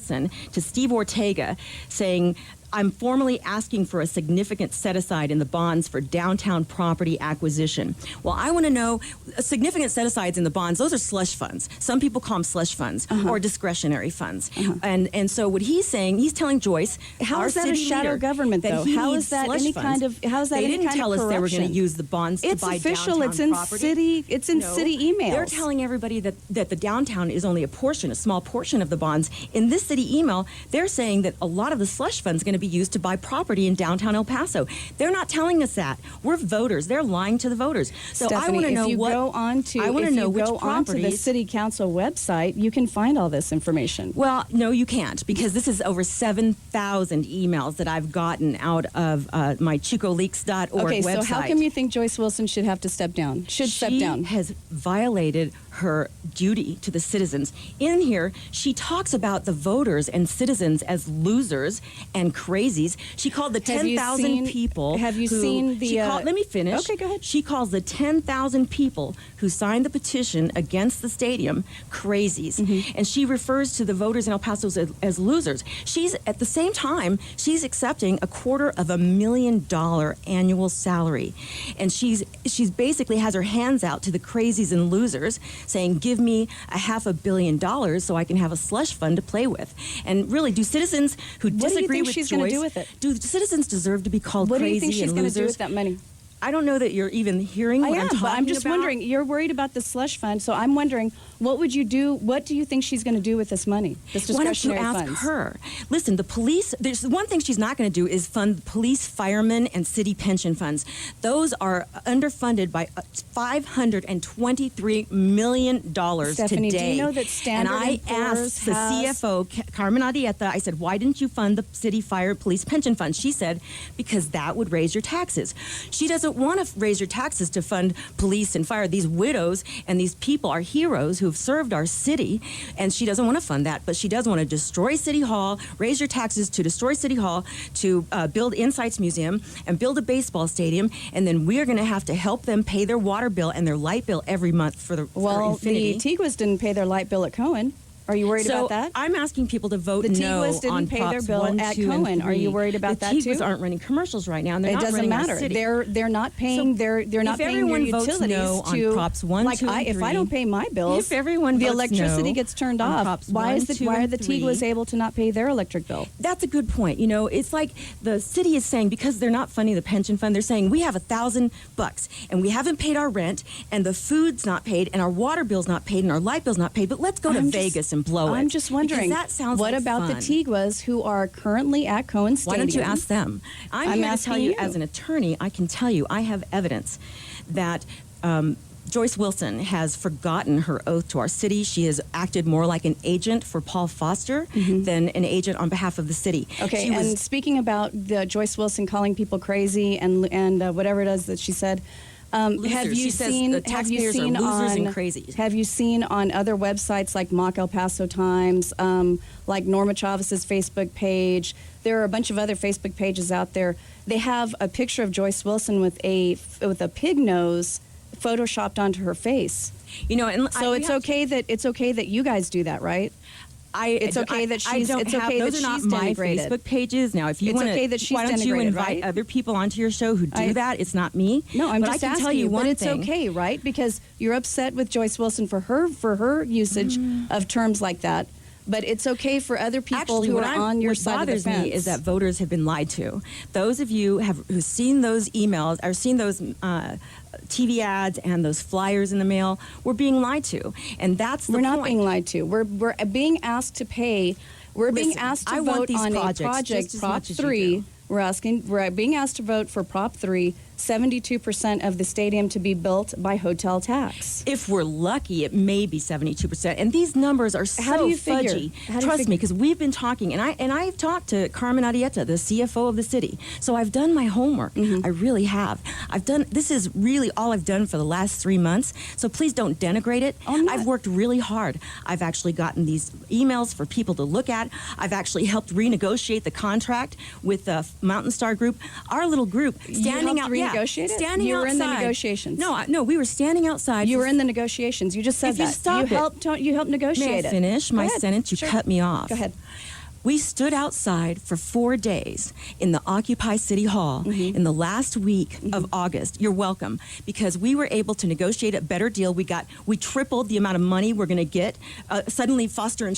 Wilson to Steve Ortega saying, I'm formally asking for a significant set-aside in the bonds for downtown property acquisition. Well, I want to know, significant set-asides in the bonds, those are slush funds. Some people call them slush funds or discretionary funds. And so what he's saying, he's telling Joyce, how is that a shadow government, though? How is that any kind of, how is that any kind of corruption? They didn't tell us they were going to use the bonds to buy official. downtown It's in property. It's in city emails. They're telling everybody that the downtown is only a small portion of the bonds. In this city email, they're saying that a lot of the slush funds are going to be used to buy property in downtown El Paso. They're not telling us that. We're voters. They're lying to the voters. So Stephanie, I want to know if you go on to the city council website, you can find all this information. Well, no, you can't, because this is over 7,000 emails that I've gotten out of my ChicoLeaks.org website. Okay, so how come you think Joyce Wilson should have to step down? Step down. She has violated her duty to the citizens. In here, she talks about the voters and citizens as losers and crazies. She called the 10,000 people. Have you seen the? Let me finish. Okay, go ahead. She calls the 10,000 people who signed the petition against the stadium crazies, and she refers to the voters in El Paso as losers. She's at the same time she's accepting $250,000 annual salary, and she's basically has her hands out to the crazies and losers, saying, give me $500 million so I can have a slush fund to play with. And really, do citizens who disagree with she's Joyce, going to do with it? Do citizens deserve to be called crazy and losers? What do you think she's going to do with that money? I don't know that you're even hearing what I'm talking about. I'm just wondering, you're worried about the slush fund, so I'm wondering, what would you do, what do you think she's going to do with this money, this discretionary funds? Why don't you ask her? Listen, the police, there's one thing she's not going to do is fund police, firemen, and city pension funds. Those are underfunded by $523 million Stephanie, today. do you know that Standard And I asked the CFO, Carmen Arrieta, I said, why didn't you fund the city, fire, police, pension funds? She said, because that would raise your taxes. She doesn't want to raise your taxes to fund police and fire. These widows and these people are heroes who have served our city, and she doesn't want to fund that, but she does want to destroy City Hall, raise your taxes to destroy City Hall, to build Insights Museum, and build a baseball stadium, and then we're going to have to help them pay their water bill and their light bill every month for infinity. The Tiguas didn't pay their light bill at Cohen. Are you worried about that? I'm asking people to vote no on Tiguas didn't pay their bill at Cohen. Are you worried about that too? The Tiguas aren't running commercials right now, and they're not running our city. It doesn't matter. They're not paying. They're not paying their utilities no to on Props 1, 2, and 3. If I don't pay my bills, if everyone the votes electricity no gets turned on off. Props Why 1, are 2, the and 3? Tiguas able to not pay their electric bill? That's a good point. You know, it's like the city is saying, because they're not funding the pension fund, they're saying we have $1,000 and we haven't paid our rent, and the food's not paid, and our water bill's not paid, and our light bill's not paid. But let's go to Vegas and blow it. I'm just wondering. That sounds what like about fun. the Tiguas who are currently at Cohen Stadium? Why don't you ask them? I'm here to tell you, you, as an attorney, I can tell you, I have evidence that Joyce Wilson has forgotten her oath to our city. She has acted more like an agent for Paul Foster than an agent on behalf of the city. Okay, and speaking about the Joyce Wilson calling people crazy and whatever it is that she said, have you seen the taxpayers are losers and crazies? Have you seen on other websites like Mock El Paso Times, like Norma Chavez's Facebook page? There are a bunch of other Facebook pages out there. They have a picture of Joyce Wilson with a pig nose photoshopped onto her face. You know, and so it's okay that you guys do that, right? It's okay that she's those are not my Facebook pages. Now, if you want to, why don't you invite other people onto your show who do that? It's not me. No, I'm just asking. I can tell you one it's thing. Okay, right? Because you're upset with Joyce Wilson for her usage of terms like that. But it's okay for other people who are on your side of the fence. What bothers me is that voters have been lied to. Those of you who've seen those emails or seen those TV ads and those flyers in the mail, we're being lied to, and that's the point. We're not being lied to. We're being asked to pay. We're being asked to vote on a project, Prop 3. We're being asked to vote for Prop 3. 72% of the stadium to be built by hotel tax. If we're lucky, it may be 72%. And these numbers are so fudgy. Trust me, because we've been talking, and I've talked to Carmen Arrieta, the CFO of the city. So I've done my homework. I really have. This is really all I've done for the last 3 months. So please don't denigrate it. I've worked really hard. I've actually gotten these emails for people to look at. I've actually helped renegotiate the contract with the Mountain Star Group. Our little group standing out. negotiate it? Standing You were in the outside. negotiations. No, we were standing outside. You were in the negotiations. You just said If you that. stop it. You helped negotiate May I it. finish Go my ahead. sentence? You Sure. cut me off. Go ahead. We stood outside for 4 days in the Occupy City Hall in the last week of August. You're welcome, because we were able to negotiate a better deal. We tripled the amount of money we're going to get. Suddenly, Foster and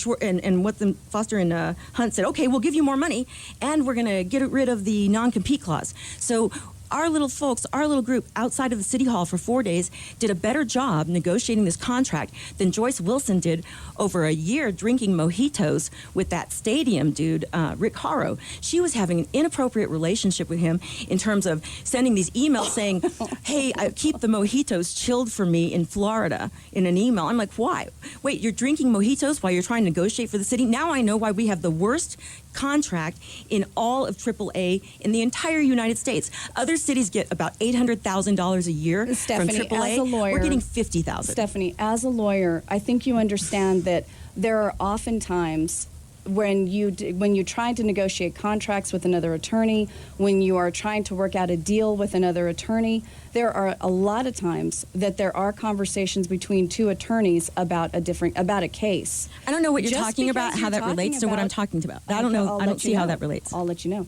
Hunt said, "Okay, we'll give you more money, and we're going to get rid of the non-compete clause." So our little folks, our little group outside of the City Hall for 4 days did a better job negotiating this contract than Joyce Wilson did over a year drinking mojitos with that stadium dude, Rick Haro. She was having an inappropriate relationship with him in terms of sending these emails saying, "Hey, keep the mojitos chilled for me in Florida," in an email. I'm like, why? Wait, you're drinking mojitos while you're trying to negotiate for the city? Now I know why we have the worst contract in all of AAA in the entire United States. Other cities get about $800,000 a year Stephanie, from AAA. as a lawyer, we're getting $50,000. Stephanie, as a lawyer, I think you understand that there are often times when you try to negotiate contracts with another attorney, when you are trying to work out a deal with another attorney, there are a lot of times that there are conversations between two attorneys about a case. I don't know what you're Just talking about, because how you're that relates to what I'm talking about. I don't know. I don't see how that relates. I'll let you know.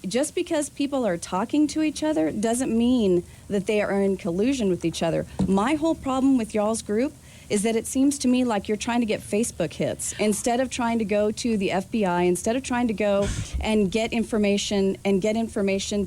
Just because people are talking to each other doesn't mean that they are in collusion with each other. My whole problem with y'all's group is that it seems to me like you're trying to get Facebook hits instead of trying to go to the FBI, instead of trying to go and get information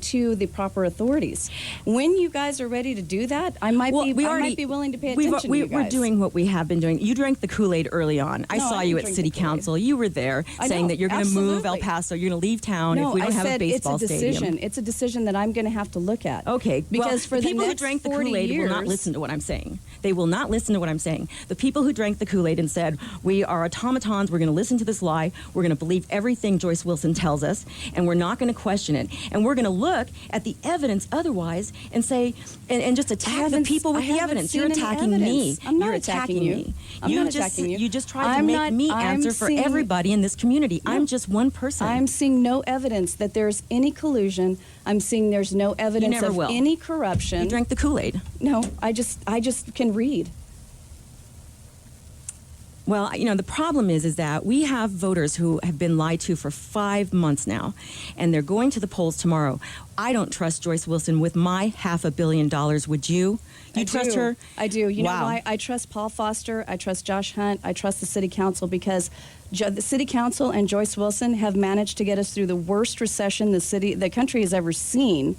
to the proper authorities. When you guys are ready to do that, I might be willing to pay attention to you guys. We're doing what we have been doing. You drank the Kool-Aid early on. I saw you at City Council. You were there saying that you're going to move El Paso. You're going to leave town if we don't have a baseball stadium. It's a decision that I'm going to have to look at. Okay, because for the people the who drank the 40 Kool-Aid years, will not listen to what I'm saying. They will not listen to what I'm saying. The people who drank the Kool-Aid and said, "We are automatons, we're going to listen to this lie, we're going to believe everything Joyce Wilson tells us, and we're not going to question it, and we're going to look at the evidence otherwise and say, and just attack the people with the evidence." You're attacking me. I'm not You're attacking you. me. I'm not attacking you. You just tried to make me answer for everybody in this community. I'm just one person. I'm seeing no evidence that there's any collusion. I'm seeing there's no evidence of any corruption. You drank the Kool-Aid. No, I just can read. Well, the problem is that we have voters who have been lied to for 5 months now, and they're going to the polls tomorrow. I don't trust Joyce Wilson with my $500 million. Would you? You trust her? I do. You know Wow. why? I trust Paul Foster. I trust Josh Hunt. I trust the city council because the city council and Joyce Wilson have managed to get us through the worst recession the country has ever seen.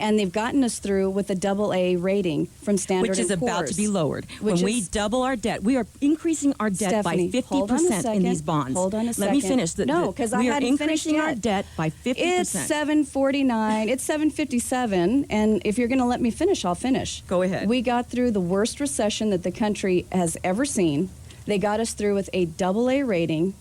And they've gotten us through with a AA rating from Standard & Poor's. Which is about to be lowered. When we double our debt, we are increasing our debt by 50% in these bonds. Hold on a second. Let me finish. No, because I hadn't finished yet. We are increasing our debt by 50%. It's 749. It's 757. And if you're going to let me finish, I'll finish. Go ahead. We got through the worst recession that the country has ever seen. They got us through with a AA rating.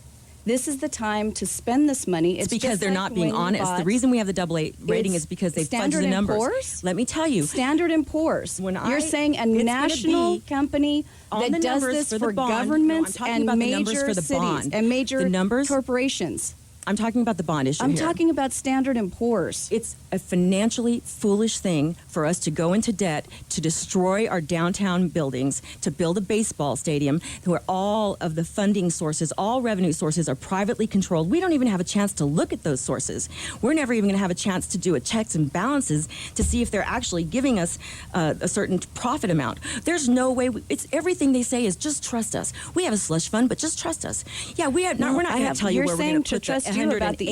This is the time to spend this money. It's because they're not being honest. The reason we have the AA rating is because they fudge the numbers. Poor's? Let me tell you. Standard & Poor's. You're saying a national company that does this for governments and major cities and major corporations. I'm talking about the bond issue I'm here. talking about Standard & Poor's. It's a financially foolish thing for us to go into debt to destroy our downtown buildings, to build a baseball stadium where all of the funding sources, all revenue sources are privately controlled. We don't even have a chance to look at those sources. We're never even going to have a chance to do a checks and balances to see if they're actually giving us a certain profit amount. There's no way. It's everything they say is just trust us. We have a slush fund, but just trust us. Yeah, we're not going to tell you where we're going to put the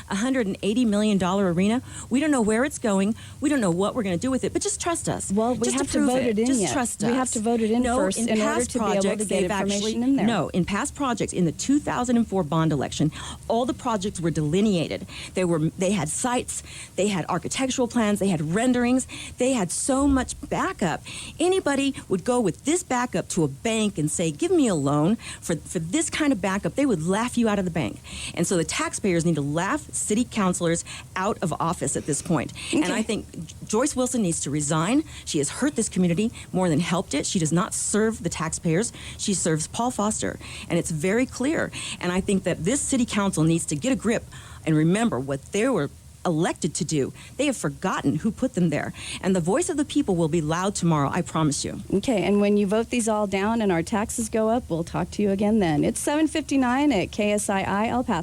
$180 million arena. We don't know where it's going. We don't know what we're going to do with it, but just trust us. Well, we have to vote it in Just yet. trust us. We have to vote it in first in order to be able to get information in there. No, in past projects, in the 2004 bond election, all the projects were delineated. They had sites, they had architectural plans, they had renderings, they had so much backup. Anybody would go with this backup to a bank and say, give me a loan for this kind of backup. They would laugh you out of the bank. And so the taxpayers need to laugh city councilors out of office at this point. Okay. And I think Joyce Wilson needs to resign. She has hurt this community more than helped it. She does not serve the taxpayers. She serves Paul Foster. And it's very clear. And I think that this city council needs to get a grip and remember what they were elected to do. They have forgotten who put them there. And the voice of the people will be loud tomorrow, I promise you. Okay, and when you vote these all down and our taxes go up, we'll talk to you again then. It's 7:59 at KSII El Paso.